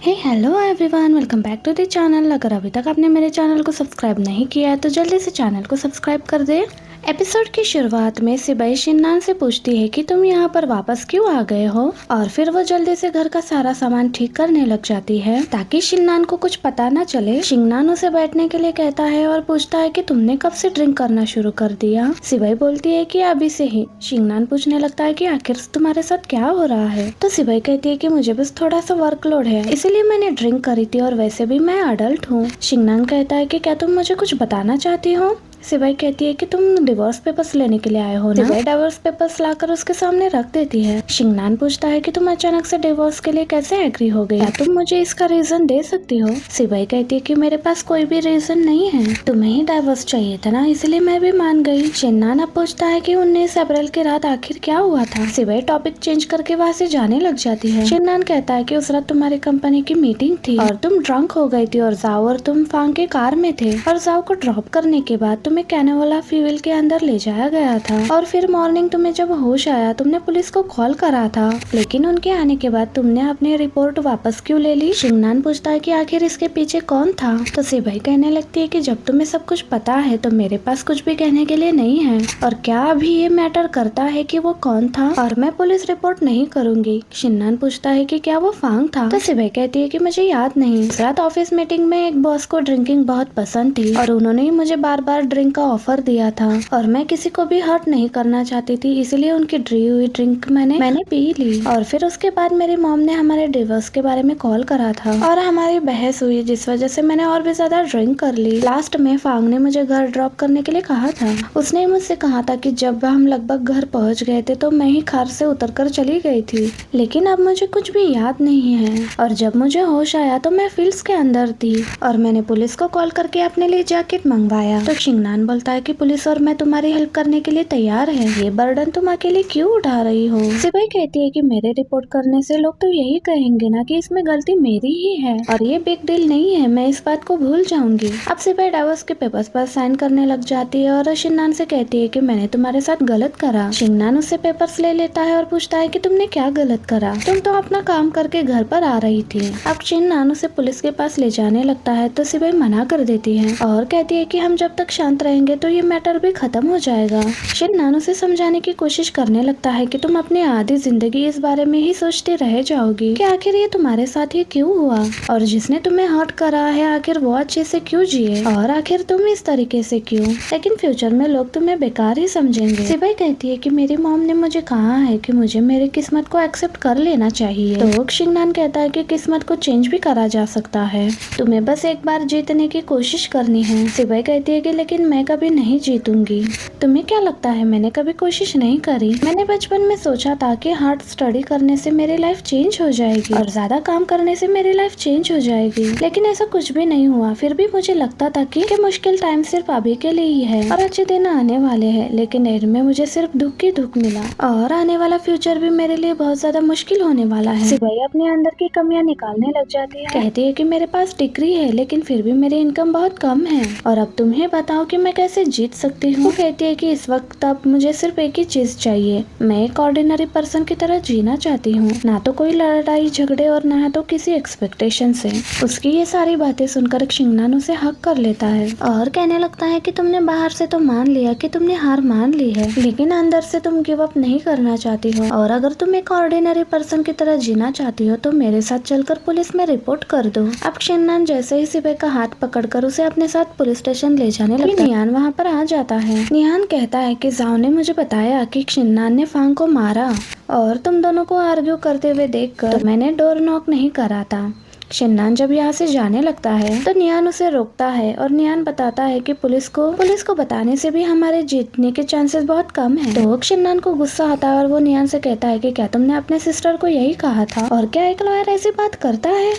Hey hello everyone, welcome back to the channel. अगर अभी तक आपने मेरे चैनल को सब्सक्राइब नहीं किया है तो जल्दी से चैनल को सब्सक्राइब कर दे। एपिसोड की शुरुआत में सिबाई शिन्नान से पूछती है कि तुम यहाँ पर वापस क्यों आ गए हो, और फिर वो जल्दी से घर का सारा सामान ठीक करने लग जाती है ताकि शिन्नान को कुछ पता न चले। शिन्नान उसे बैठने के लिए कहता है और पूछता है कि तुमने कब से ड्रिंक करना शुरू कर दिया। सिबाई बोलती है कि अभी से ही। शिन्नान पूछने लगता है कि आखिर तुम्हारे साथ क्या हो रहा है, तो सिबाई कहती है कि मुझे बस थोड़ा सा वर्कलोड है, इसीलिए मैंने ड्रिंक करी थी, और वैसे भी मैं अडल्ट हूँ। शिन्नान कहता है कि क्या तुम मुझे कुछ बताना चाहती हो। सिबाई कहती है कि तुम डिवोर्स पेपर्स लेने के लिए आए हो ना। सिबाई डिवोर्स पेपर्स लाकर उसके सामने रख देती है। शिन्नान पूछता है कि तुम अचानक से डिवोर्स के लिए कैसे एग्री हो गई, क्या तुम मुझे इसका रीजन दे सकती हो। सिबाई कहती है कि मेरे पास कोई भी रीजन नहीं है, तुम्हें ही डिवोर्स चाहिए था ना, इसलिए मैं भी मान गई। शिन्नान अब पूछता है कि 19 अप्रैल की रात आखिर क्या हुआ था। सिबाई टॉपिक चेंज करके वहाँ से जाने लग जाती है। शिन्नान कहता है कि उस रात तुम्हारी कंपनी की मीटिंग थी और तुम ड्रंक हो गई थी, और जाओ और तुम फांग के कार में थे, और जाओ को ड्रॉप करने के बाद तुम्हें कैनोला फ्यूल के अंदर ले जाया गया था, और फिर मॉर्निंग तुम्हें जब होश आया तुमने पुलिस को कॉल करा था, लेकिन उनके आने के बाद तुमने अपनी रिपोर्ट वापस क्यों ले ली। शिन्नान पूछता है कि आखिर इसके पीछे कौन था, तो सिबाई कहने लगती है कि जब तुम्हें सब कुछ पता है तो मेरे पास कुछ भी कहने के लिए नहीं है, और क्या अभी ये मैटर करता है कि वो कौन था, और मैं पुलिस रिपोर्ट नहीं करूंगी। शिन्नान पूछता है कि क्या वो फांग था, तो सिबाई कहती है कि मुझे याद नहीं। इस रात ऑफिस मीटिंग में एक बॉस को ड्रिंकिंग बहुत पसंद थी, और उन्होंने ही मुझे बार बार ड्रिंक का ऑफर दिया था, और मैं किसी को भी हर्ट नहीं करना चाहती थी, इसलिए उनकी ड्री हुई ड्रिंक मैंने पी ली, और फिर उसके बाद मेरी मॉम ने हमारे डिवोर्स के बारे में कॉल करा था, और हमारी बहस हुई जिस वजह से मैंने और भी ज्यादा ड्रिंक कर ली। लास्ट में फांग ने मुझे घर ड्रॉप करने के लिए कहा था। उसने मुझसे कहा था कि जब हम लगभग घर पहुंच गए थे तो मैं ही कार से उतरकर चली गई थी, लेकिन अब मुझे कुछ भी याद नहीं है, और जब मुझे होश आया तो मैं फील्ड्स के अंदर थी, और मैंने पुलिस को कॉल करके अपने लिए जैकेट मंगवाया। तो शिन्नान बोलता है कि पुलिस और मैं तुम्हारी हेल्प करने के लिए तैयार है, ये बर्डन तुम अकेले क्यों उठा रही हो। सिबाई कहती है कि मेरे रिपोर्ट करने से लोग तो यही कहेंगे ना कि इसमें गलती मेरी ही है, और ये बिग डील नहीं है, मैं इस बात को भूल जाऊंगी। अब सिबाई डिवोर्स के पेपर्स पर साइन करने लग जाती है और शिन्नान से कहती है कि मैंने तुम्हारे साथ गलत करा। शिन्नान उससे पेपर्स ले लेता है और पूछता है कि तुमने क्या गलत करा, तुम तो अपना काम करके घर पर आ रही थी। अब शिन्नान उसे पुलिस के पास ले जाने लगता है तो सिबाई मना कर देती है और कहती है कि हम जब तक शांत रहेंगे तो ये मैटर भी खत्म हो जाएगा। शिन्नान उसे समझाने की कोशिश करने लगता है कि तुम अपनी आधी जिंदगी इस बारे में ही सोचते रह जाओगी कि आखिर ये तुम्हारे साथ ही क्यों हुआ, और जिसने तुम्हें हर्ट करा है आखिर वो अच्छे से क्यों जिए, और आखिर तुम इस तरीके से क्यों, लेकिन फ्यूचर में लोग तुम्हें बेकार ही समझेंगे। सिबाई कहती है कि मेरी मॉम ने मुझे कहा है कि मुझे मेरी किस्मत को एक्सेप्ट कर लेना चाहिए। तो शिन्नान कहता है कि किस्मत को चेंज भी करा जा सकता है, तुम्हें बस एक बार जीतने की कोशिश करनी है। सिबाई कहती है कि लेकिन मैं कभी नहीं जीतूंगी। तुम्हें क्या लगता है मैंने कभी कोशिश नहीं करी। मैंने बचपन में सोचा था कि हार्ड स्टडी करने से मेरी लाइफ चेंज हो जाएगी और ज्यादा काम करने से मेरी लाइफ चेंज हो जाएगी, लेकिन ऐसा कुछ भी नहीं हुआ। फिर भी मुझे लगता था कि मुश्किल टाइम सिर्फ अभी के लिए ही है और अच्छे दिन आने वाले हैं, लेकिन एंड में मुझे सिर्फ दुख ही दुख मिला, और आने वाला फ्यूचर भी मेरे लिए बहुत ज्यादा मुश्किल होने वाला है। सिबाई अपने अंदर की कमियां निकालने लग जाती है। कहती है कि मेरे पास डिग्री है लेकिन फिर भी मेरी इनकम बहुत कम है, और अब तुम्हें बताओ कि मैं कैसे जीत सकती हूँ। वो कहती है कि इस वक्त अब मुझे सिर्फ एक ही चीज चाहिए, मैं एक ऑर्डिनरी पर्सन की तरह जीना चाहती हूँ, ना तो कोई लड़ाई झगड़े और ना तो किसी एक्सपेक्टेशन से। उसकी ये सारी बातें सुनकर शिन्नान उसे हक कर लेता है और कहने लगता है कि तुमने बाहर से तो मान लिया कि तुमने हार मान ली है, लेकिन अंदर से तुम गिव अप नहीं करना चाहती हो, और अगर तुम एक ऑर्डिनरी पर्सन की तरह जीना चाहती हो तो मेरे साथ चलकर पुलिस में रिपोर्ट कर दो। अब शिन्नान जैसे ही सिबाई का हाथ पकड़कर उसे अपने साथ पुलिस स्टेशन ले जाने लगता है, निहान वहाँ पर आ जाता है। निहान कहता है कि जाओ ने मुझे बताया कि शिन्नान ने फांग को मारा, और तुम दोनों को आर्ग्यू करते हुए देखकर तो मैंने डोर नॉक नहीं करा था। शिन्नान जब यहाँ से जाने लगता है तो निहान उसे रोकता है, और निहान बताता है कि पुलिस को बताने से भी हमारे जीतने के चांसेस बहुत कम हैं। तो शिन्नान को गुस्सा आता है और वो निहान से कहता है कि क्या तुमने अपने सिस्टर को यही कहा था, और क्या एक लॉयर ऐसी बात करता है।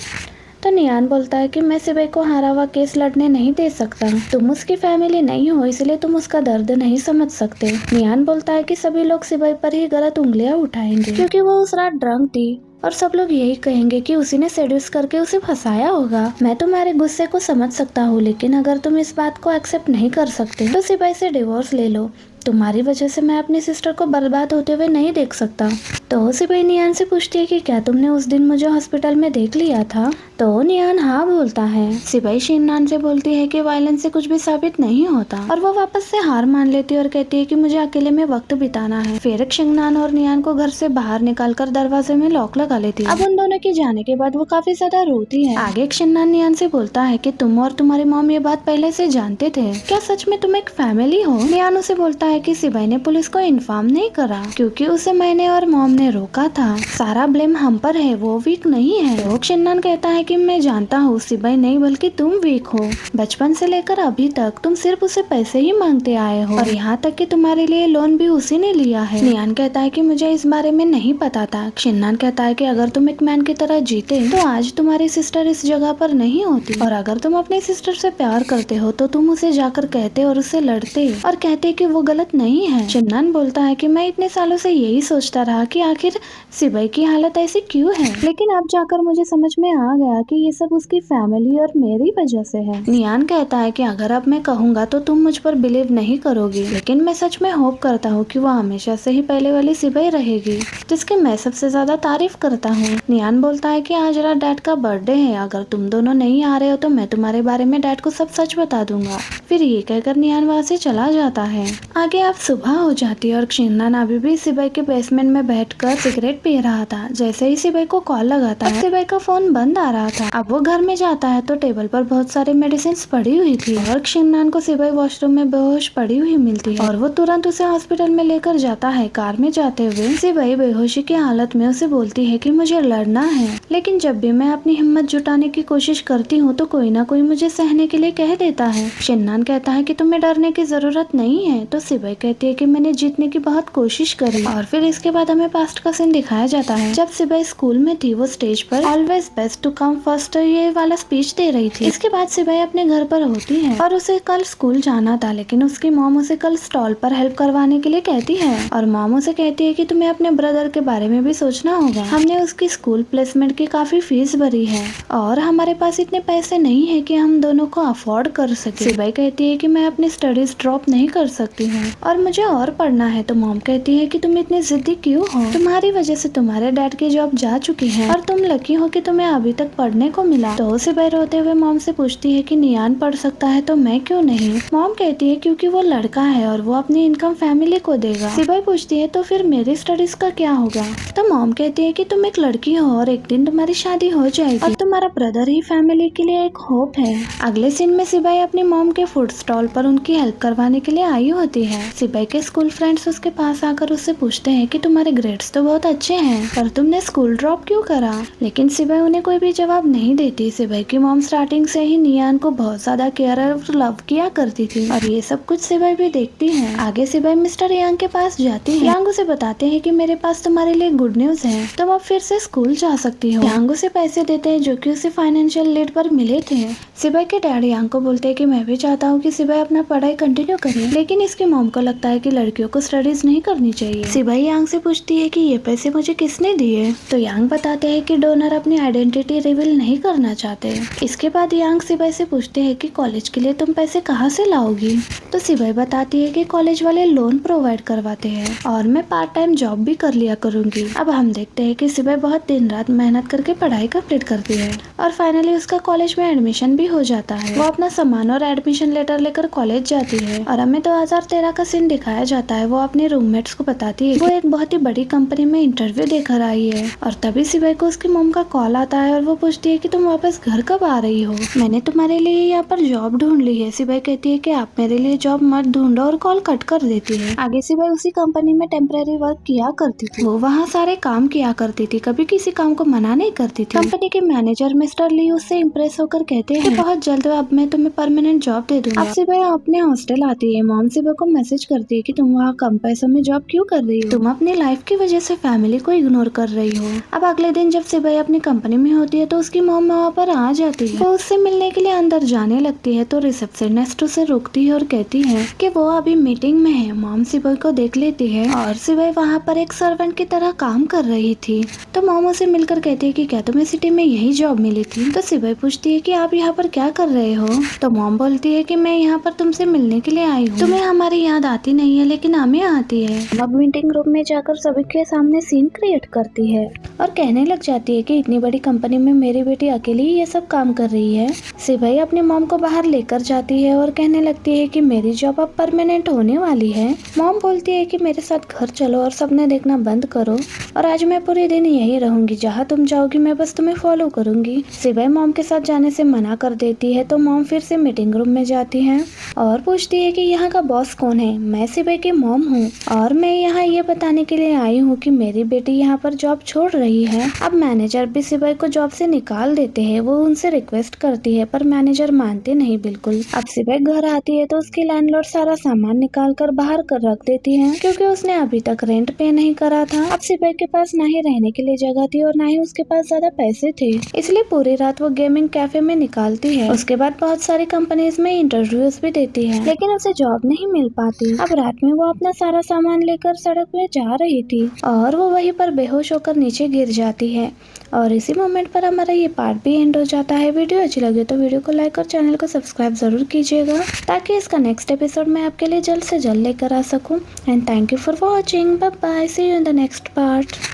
तो निहान बोलता है कि मैं सिबाई को हारा हुआ केस लड़ने नहीं दे सकता, तुम उसकी फैमिली नहीं हो इसलिए तुम उसका दर्द नहीं समझ सकते। निहान बोलता है कि सभी लोग सिबाई पर ही गलत उंगलियां उठाएंगे क्योंकि वो उस रात ड्रंक थी, और सब लोग यही कहेंगे कि उसी ने सेड्यूस करके उसे फंसाया होगा। मैं तुम्हारे गुस्से को समझ सकता हूँ, लेकिन अगर तुम इस बात को एक्सेप्ट नहीं कर सकते तो सिबाई से डिवोर्स ले लो। तुम्हारी वजह से मैं अपनी सिस्टर को बर्बाद होते हुए नहीं देख सकता। तो सिपाही नियान से पूछती है कि क्या तुमने उस दिन मुझे हॉस्पिटल में देख लिया था? तो नियान हाँ बोलता है। सिपाही शिननान से बोलती है कि वायलेंस से कुछ भी साबित नहीं होता और वो वापस से हार मान लेती है और कहती है कि मुझे अकेले में वक्त बिताना है। फिर शिंगनान और नियान को घर से बाहर निकालकर दरवाजे में लॉक लगा लेती है। अब उन दोनों के जाने के बाद वो काफी ज्यादा रोती है। आगे शिंगनान नियान से बोलता है कि तुम और तुम्हारी मॉम ये बात पहले से जानते थे, क्या सच में तुम एक फैमिली हो? नियान उसे बोलता है कि सिपाही ने पुलिस को इन्फॉर्म नहीं करा क्योंकि उसे मैंने और मॉम ने रोका था। सारा ब्लेम हम पर है, वो वीक नहीं है। तो शिंगनान कहता है कि मैं जानता हूँ सिपाही नहीं बल्कि तुम वीक हो। बचपन से लेकर अभी तक तुम सिर्फ उसे पैसे ही मांगते आए हो और यहाँ तक कि तुम्हारे लिए लोन भी उसी ने लिया है। नियान कहता है कि मुझे इस बारे में नहीं पता था। शिंगनान कहता है कि अगर तुम एक मैन की तरह जीते तो आज तुम्हारी सिस्टर इस जगह पर नहीं होती और अगर तुम अपनी सिस्टर से प्यार करते हो तो तुम उसे जाकर कहते और उससे लड़ते और कहते कि वो गलत नहीं है। शिंगनान बोलता है कि मैं इतने सालों से यही सोचता रहा कि आखिर सिपाही की हालत ऐसी क्यों है, लेकिन अब जाकर मुझे समझ में आ गया कि ये सब उसकी फैमिली और मेरी वजह से है। नियान कहता है कि अगर अब मैं कहूँगा तो तुम मुझ पर बिलीव नहीं करोगी, लेकिन मैं सच में होप करता हूँ कि वो हमेशा से ही पहले वाली सिपाही रहेगी जिसकी मैं सबसे ज्यादा तारीफ करता हूँ। नियान बोलता है कि आज रात डैड का बर्थडे है, अगर तुम दोनों नहीं आ रहे हो तो मैं तुम्हारे बारे में डैड को सब सच बता दूंगा। फिर ये कहकर नियान वहाँ से चला जाता है। आगे अब सुबह हो जाती है और शिंगनान अभी भी सिपाही के बेसमेंट में बैठकर सिगरेट पी रहा था। जैसे ही सिपाही को कॉल लगाता है, सिपाही का फोन बंद आ रहा था। अब वो घर में जाता है तो टेबल पर बहुत सारे मेडिसिन पड़ी हुई थी और शिंगनान को सिपाही वॉशरूम में बेहोश पड़ी हुई मिलती है और वो तुरंत उसे हॉस्पिटल में लेकर जाता है। कार में जाते हुए सिपाही बेहोशी की हालत में उसे बोलती है कि मुझे लड़ना है, लेकिन जब भी मैं अपनी हिम्मत जुटाने की कोशिश करती हूँ तो कोई ना कोई मुझे सहने के लिए कह देता है। शिंगनान कहता है कि तुम्हें डरने की जरूरत नहीं है, तो सिपाही कहती है कि मैंने जीतने की बहुत कोशिश करी। और फिर इसके बाद हमें पास्ट का सीन दिखाया जाता है। जब सिपाही स्कूल में थी वो स्टेज पर always best to come first ये वाला स्पीच दे रही थी। इसके बाद सिपाही अपने घर पर होती है और उसे कल स्कूल जाना था, लेकिन उसकी मॉम उसे कल स्टॉल पर हेल्प करवाने के लिए कहती है और मॉम उसे कहती है कि तुम्हें अपने ब्रदर के बारे में भी सोचना होगा। हमने उसकी स्कूल प्लेसमेंट की काफी फीस भरी है और हमारे पास इतने पैसे नहीं है कि हम दोनों को अफोर्ड कर सके। सिपाही कहती है कि मैं अपनी स्टडीज ड्रॉप नहीं कर सकती हूँ और मुझे और पढ़ना है। तो मॉम कहती है कि तुम इतनी जिद्दी क्यों हो, तुम्हारी वजह से तुम्हारे डैड की जॉब जा चुकी है और तुम लकी हो कि तुम्हें अभी तक पढ़ने को मिला। तो सिपाही रोते हुए मॉम से पूछती है कि नियान पढ़ सकता है तो मैं क्यों नहीं? मॉम कहती है क्योंकि वो लड़का है और वो अपनी इनकम फैमिली को देगा। सिपाही पूछती है तो फिर मेरी स्टडीज का क्या होगा? तो मॉम कहती है कि तुम एक लड़की हो और एक दिन तुम्हारी शादी हो जाएगी और तुम्हारा ब्रदर ही फैमिली के लिए एक होप है। अगले सीन में सिपाही अपनी मॉम के फूड स्टॉल पर उनकी हेल्प करवाने के लिए आई होती है। सिपाही के स्कूल फ्रेंड्स उसके पास आकर उससे पूछते हैं कि तुम्हारे ग्रेड्स तो बहुत अच्छे हैं पर तुमने स्कूल ड्रॉप क्यों करा? लेकिन सिपाही उन्हें कोई भी जवाब नहीं देती। सिपाही की मॉम स्टार्टिंग से ही नियान को बहुत ज्यादा केयर और लव किया करती थी और ये सब कुछ सिपाही भी देखती है। आगे सिपाही मिस्टर यांग के पास जाती है। यांग उसे बताते हैं कि मेरे पास तुम्हारे लिए गुड न्यूज है, तुम अब फिर से स्कूल जा सकती हो। यांग उसे पैसे देते हैं जो कि उसे फाइनेंशियल लीड पर मिले थे। सिपाही के डैड यांग को बोलते हैं कि मैं भी चाहता हूँ कि सिपाही अपना पढ़ाई कंटिन्यू करे, लेकिन इसकी मॉम को लगता है कि लड़कियों को स्टडीज नहीं करनी चाहिए। सिपाही यांग से पूछती है कि ये पैसे मुझे किसने दिए? तो यांग बताते हैं कि डोनर अपनी आइडेंटिटी रिवील नहीं करना चाहते। इसके बाद यांग सिपाही से पूछते हैं कि कॉलेज के लिए तुम पैसे कहाँ से लाओगी? तो सिपाही बताती है कि कॉलेज वाले लोन प्रोवाइड करवाते हैं और मैं पार्ट टाइम जॉब भी कर लिया करूंगी। अब हम देखते हैं कि सिपाही बहुत दिन रात मेहनत करके पढ़ाई कंप्लीट करती है और फाइनली उसका कॉलेज में एडमिशन भी हो जाता है। वो अपना सामान और एडमिशन लेटर लेकर कॉलेज जाती है और हमें 2013 का सीन दिखाया जाता है। वो अपने रूममेट्स को बताती है वो एक बहुत ही बड़ी कंपनी में इंटरव्यू देकर आई है और तभी सिपाही को उसकी मॉम का कॉल आता है और वो पूछती है कि तुम वापस घर कब आ रही हो? मैंने तुम्हारे लिए यहाँ पर जॉब ढूंढ ली है। सिपाही कहती है कि आप मेरे लिए जॉब मत ढूंढो और कॉल कट कर देती है। आगे सिपाही उसी कंपनी में टेम्परेरी वर्क किया करती थी। वो वहाँ सारे काम किया करती थी, कभी किसी काम को मना नहीं करती थी। कंपनी के मैनेजर मिस्टर ली उससे इम्प्रेस होकर कहते हैं कि बहुत जल्द अब मैं तुम्हें परमानेंट जॉब दे दूंगा। अब सिपाही अपने हॉस्टल आती है। मॉम सिपाही को मैसेज करती है कि तुम वहाँ कम पैसों में जॉब क्यों कर रही हो? तुम अपनी लाइफ की वजह से फैमिली को इग्नोर कर रही हो। अब अगले दिन जब सिपाही अपनी कंपनी में होती है तो उसकी मॉम वहाँ पर आ जाती है। वो उससे मिलने के लिए अंदर जाने लगती है तो रिसेप्शनिस्ट उसे रोकती है और कहती है कि वो अभी मीटिंग में है। मॉम सिपाही को देख लेती है और सिपाही वहाँ पर एक सर्वेंट की तरह काम कर रही थी। तो मॉम उसे मिलकर कहती है कि क्या तुम्हें सिटी में यही जॉब मिली थी? तो सिपाही पूछती है कि आप यहाँ पर क्या कर रहे हो? तो मॉम बोलती है कि मैं यहाँ पर तुमसे मिलने के लिए आई हूँ। तुम्हें हमारे यहाँ याद आती नहीं है लेकिन हमें आती है। अब मीटिंग रूम में जाकर सभी के सामने सीन क्रिएट करती है और कहने लग जाती है कि इतनी बड़ी कंपनी में मेरी बेटी अकेली ही ये सब काम कर रही है। सिपाही अपनी मॉम को बाहर लेकर जाती है और कहने लगती है कि मेरी जॉब अब परमानेंट होने वाली है। मॉम बोलती है कि मेरे साथ घर चलो और सपने देखना बंद करो और आज मैं पूरे दिन यही रहूंगी, जहाँ तुम जाओगी मैं बस तुम्हें फॉलो करूंगी। सिपाही मॉम के साथ जाने से मना कर देती है तो मॉम फिर से मीटिंग रूम में जाती है और पूछती है कि यहाँ का बॉस कौन है। मैं सिपाही की मॉम हूँ और मैं यहाँ ये बताने के लिए आई हूँ कि मेरी बेटी यहाँ पर जॉब छोड़ रही है। अब मैनेजर भी सिपाही को जॉब से निकाल देते हैं। वो उनसे रिक्वेस्ट करती है पर मैनेजर मानते नहीं बिल्कुल। अब सिपाही घर आती है तो उसकी लैंडलॉर्ड सारा सामान निकाल कर बाहर कर रख देती है क्योंकि उसने अभी तक रेंट पे नहीं करा था। अब सिपाही के पास ना ही रहने के लिए जगह थी और ना ही उसके पास ज्यादा पैसे थे, इसलिए पूरी रात वो गेमिंग कैफे में निकालती है। उसके बाद बहुत सारी कंपनीज में इंटरव्यूज भी देती है लेकिन उसे जॉब नहीं मिल पाती। अब रात में वो अपना सारा सामान लेकर सड़क में जा रही थी और वो वहीं पर बेहोश होकर नीचे गिर जाती है और इसी मोमेंट पर हमारा ये पार्ट भी एंड हो जाता है। वीडियो अच्छी लगे तो वीडियो को लाइक और चैनल को सब्सक्राइब जरूर कीजिएगा ताकि इसका नेक्स्ट एपिसोड मैं आपके लिए जल्द से जल्द लेकर आ सकूं। And thank you for watching. Bye bye, see you in the next part.